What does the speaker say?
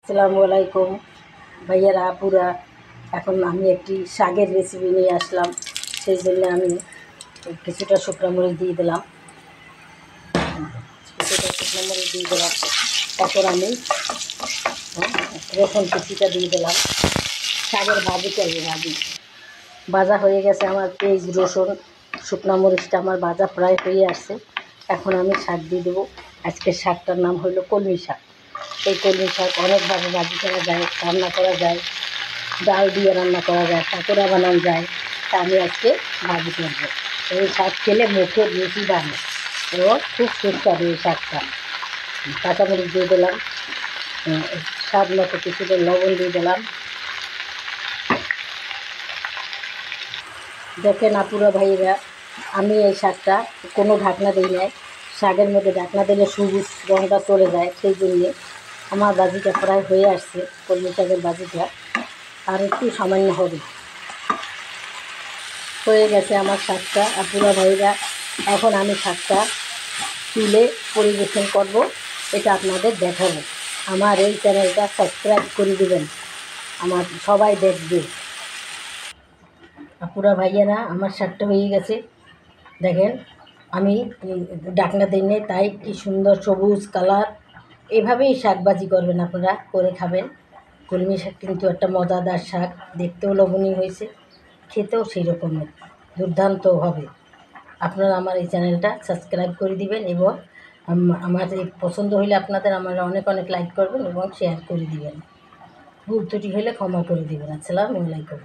আসসালামু আলাইকুম ভাইয়ারা আপুরা। এখন আমি একটি শাকের রেসিপি নিয়ে আসলাম, সেই জন্য আমি কিছুটা শুকনো মরিচ দিয়ে দিলাম। তারপর আমি রসুন কুচিটা দিয়ে দিলাম। শাকের ভাজি করবো, ভাজা হয়ে গেছে আমার। পেঁয়াজ রসুন শুকনো মরিচটা আমার ভাজা প্রায় হয়ে আসছে। এখন আমি শাক দিয়ে দেবো। আজকের শাকটার নাম হলো কলমি শাক। এই কলমি শাক অনেকভাবে ভাজি করা যায়, রান্না করা যায়, ডাল দিয়ে রান্না করা যায়, পাকোড়া বানানো যায়। তা আমি আজকে ভাজি করবো। এই শাক খেলে মুখের রুচি বাড়ে এবং খুব সুস্বাদু এই শাকটা। কাঁচামরিচ দিয়ে দিলাম, স্বাদ মতো কিছুটা লবণ দিয়ে দিলাম। দেখেন আপুরা ভাইরা, আমি এই শাকটা কোনো ঢাকনা দিই নাই। শাকের মধ্যে ঢাকনা দিলে সবুজ রঙটা চলে যায়, সেই জন্যে আমার ভাজিটা প্রায় হয়ে আসছে। কলমি শাকের ভাজিটা আর একটু সামান্য হবে, হয়ে গেছে আমার শাকটা আপুরা ভাইরা। এখন আমি শাকটা তুলে পরিবেশন করব, এটা আপনাদের দেখাবো। আমার এই চ্যানেলটা সাবস্ক্রাইব করে দেবেন, আমার সবাই দেখবে। আপুরা ভাইয়ারা, আমার শাকটা হয়ে গেছে। দেখেন, আমি ঢাকনা দিই নাই, তাই কি সুন্দর সবুজ কালার। এভাবেই শাক ভাজি করবেন আপনারা, করে খাবেন। কলমি শাক কিন্তু একটা মজাদার শাক, দেখতেও লোভনীয় হয়েছে, খেতেও সেই রকমের দুর্দান্ত হবে। আপনারা আমার এই চ্যানেলটা সাবস্ক্রাইব করে দিবেন এবং আমার এই পছন্দ হইলে আপনাদের আমার অনেক অনেক লাইক করবেন এবং শেয়ার করে দিবেন। ভুল ত্রুটি হলে ক্ষমা করে দিবেন। আসসালামু আলাইকুম।